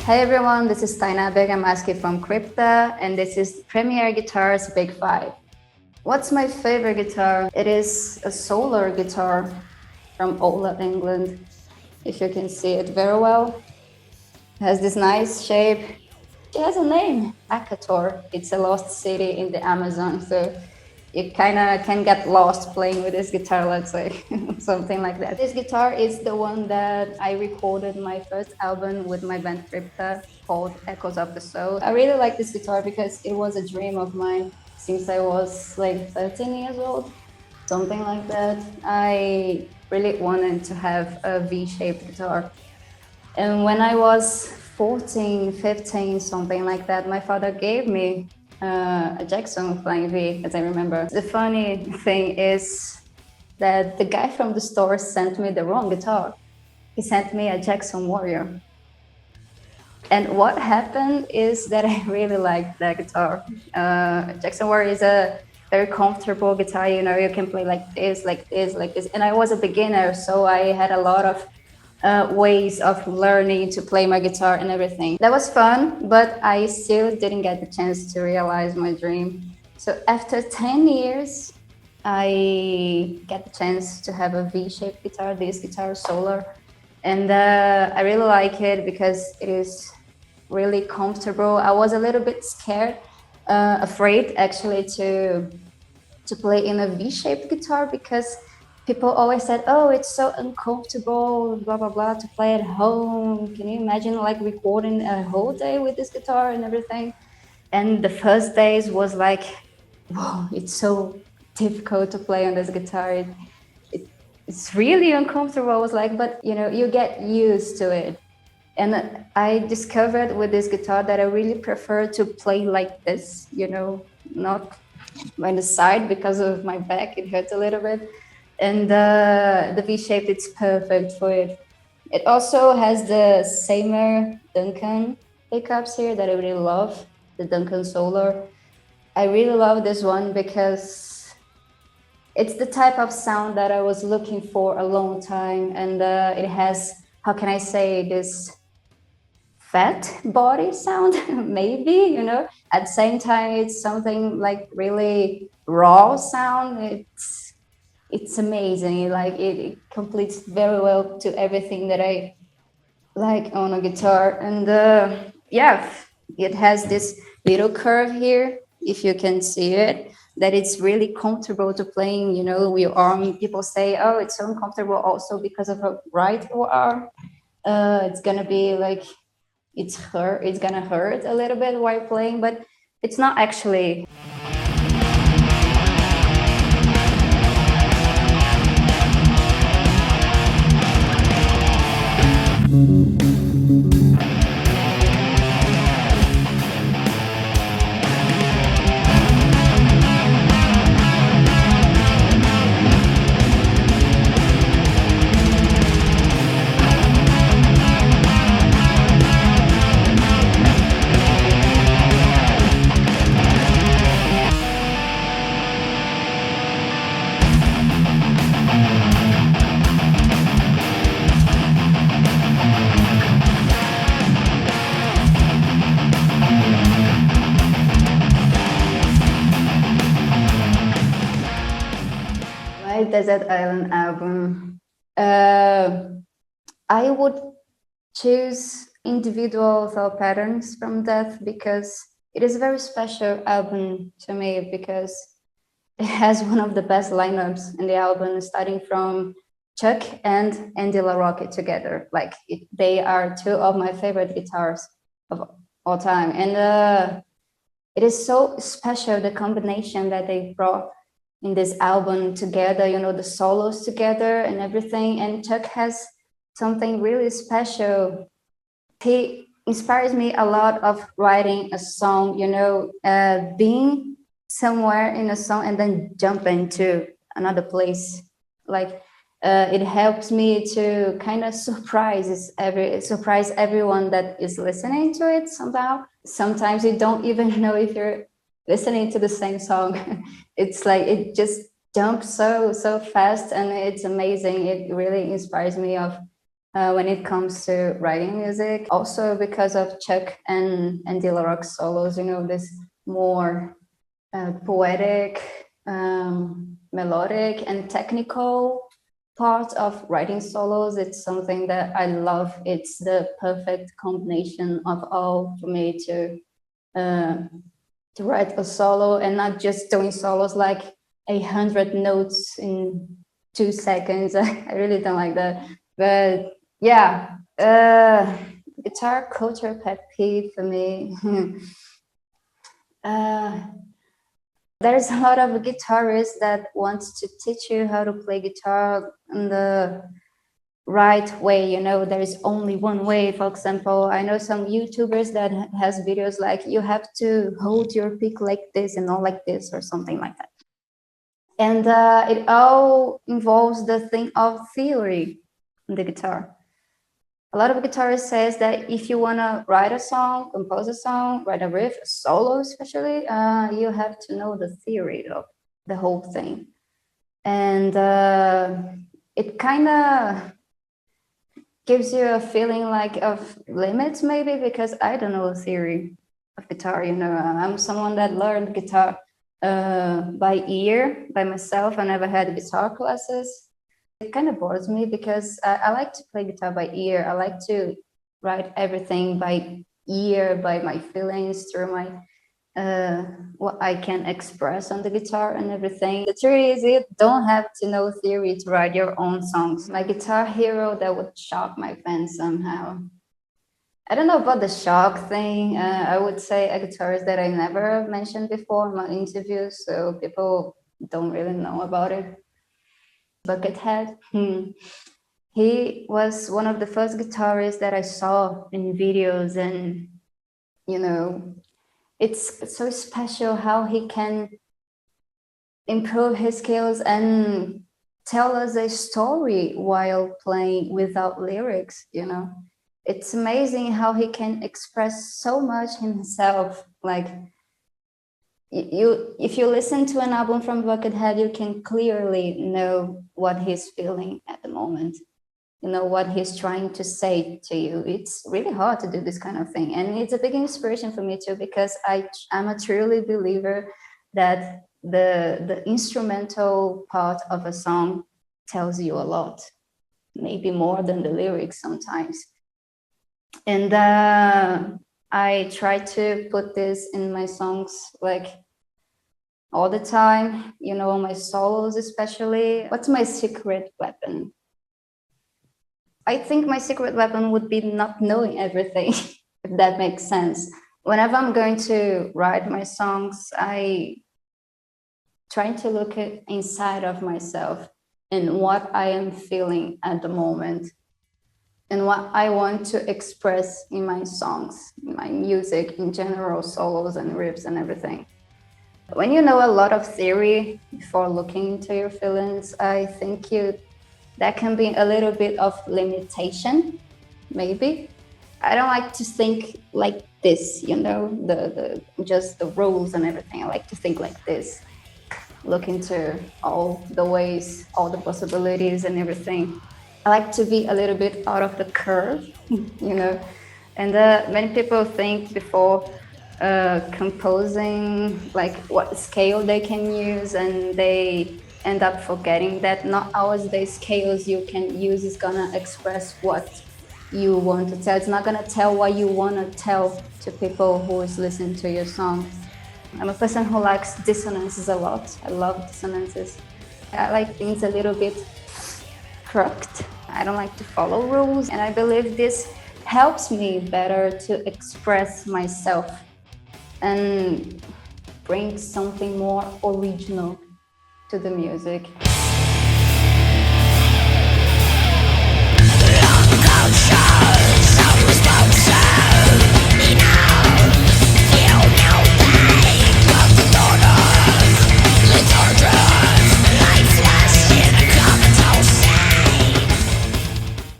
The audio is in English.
Hey everyone, this is Taina Bergamaschi from Crypta, and this is Premier Guitars Big 5. What's my favorite guitar? It is a solar guitar from Ola, England. If you can see it very well. It has this nice shape. It has a name, Akator. It's a lost city in the Amazon, so you kind of can get lost playing with this guitar, let's say, something like that. This guitar is the one that I recorded my first album with my band Crypta, called Echoes of the Soul. I really like this guitar because it was a dream of mine since I was like 13 years old, something like that. I really wanted to have a V-shaped guitar. And when I was 14, 15, something like that, my father gave me a Jackson Flying V, as I remember. The funny thing is that the guy from the store sent me the wrong guitar. He sent me a Jackson Warrior. And what happened is that I really liked that guitar. Jackson Warrior is a very comfortable guitar, you know, you can play like this, like this, like this. And I was a beginner, so I had a lot of ways of learning to play my guitar and everything. That was fun, but I still didn't get the chance to realize my dream. So after 10 years, I get the chance to have a V-shaped guitar, this guitar, solar. And I really like it because it is really comfortable. I was a little bit scared, afraid actually to play in a V-shaped guitar because people always said, oh, it's so uncomfortable, blah, blah, blah, to play at home. Can you imagine like recording a whole day with this guitar and everything? And the first days was like, whoa, it's so difficult to play on this guitar. It's really uncomfortable. I was like, but you know, you get used to it. And I discovered with this guitar that I really prefer to play like this, you know, not by the side because of my back, it hurts a little bit. And the V-shaped, it's perfect for it. It also has the Seymour Duncan pickups here that I really love, the Duncan Solar. I really love this one because it's the type of sound that I was looking for a long time. And it has, how can I say, this fat body sound, maybe, you know. At the same time, it's something like really raw sound. It's amazing. Like it completes very well to everything that I like on a guitar. And yeah, it has this little curve here, if you can see it, that it's really comfortable to playing, you know, with your arm. People say, oh, it's so uncomfortable also because of a right arm. It's gonna be like, it's gonna hurt a little bit while playing, but it's not actually. My Desert Island album. I would choose Individual Thought Patterns from Death because it is a very special album to me because it has one of the best lineups in the album, starting from Chuck and Andy LaRocque together. Like they are two of my favorite guitars of all time. And it is so special, the combination that they brought in this album together, you know, the solos together and everything. And Chuck has something really special. He inspires me a lot of writing a song, you know, being somewhere in a song and then jumping to another place. Like it helps me to kind of surprise everyone that is listening to it somehow. Sometimes you don't even know if you're listening to the same song. It's like it just jumps so fast, and it's amazing. It really inspires me of when it comes to writing music. Also because of Chuck and De La Rock's solos, this more poetic, melodic, and technical part of writing solos. It's something that I love. It's the perfect combination of all for me to write a solo, and not just doing solos like 100 notes in 2 seconds. I really don't like that. But yeah, guitar culture pet peeve for me. There's a lot of guitarists that wants to teach you how to play guitar in the right way. There is only one way. For example, I know some YouTubers that has videos like you have to hold your pick like this and not like this or something like that. And it all involves the thing of theory in the guitar. A lot of guitarists says that if you want to write a song, compose a song, write a riff, a solo especially, you have to know the theory of the whole thing. And it kind of gives you a feeling like of limits maybe, because I don't know the theory of guitar. I'm someone that learned guitar by ear, by myself. I never had guitar classes. It kind of bores me because I like to play guitar by ear. I like to write everything by ear, by my feelings, through my what I can express on the guitar and everything. The truth is, you don't have to know theory to write your own songs. My guitar hero that would shock my fans somehow. I don't know about the shock thing. I would say a guitarist that I never mentioned before in my interviews, so people don't really know about it. Buckethead. He was one of the first guitarists that I saw in videos, and it's so special how he can improve his skills and tell us a story while playing without lyrics. It's amazing how he can express so much himself. Like, if you listen to an album from Buckethead, you can clearly know what he's feeling at the moment, what he's trying to say to you. It's really hard to do this kind of thing, and it's a big inspiration for me too, because I'm a truly believer that the instrumental part of a song tells you a lot, maybe more than the lyrics sometimes. And I try to put this in my songs like all the time, my solos especially. What's my secret weapon? I think my secret weapon would be not knowing everything, if that makes sense. Whenever I'm going to write my songs, I try to look inside of myself and what I am feeling at the moment, and what I want to express in my songs, in my music in general, solos and riffs and everything. When you know a lot of theory before looking into your feelings, I think that can be a little bit of limitation, maybe. I don't like to think like this, just the rules and everything. I like to think like this, look into all the ways, all the possibilities and everything. I like to be a little bit out of the curve, And many people think before composing, like what scale they can use, and they end up forgetting that not always the scales you can use is gonna express what you want to tell. It's not gonna tell what you want to tell to people who is listening to your song. I'm a person who likes dissonances a lot. I love dissonances. I like things a little bit crooked. I don't like to follow rules, and I believe this helps me better to express myself and bring something more original to the music.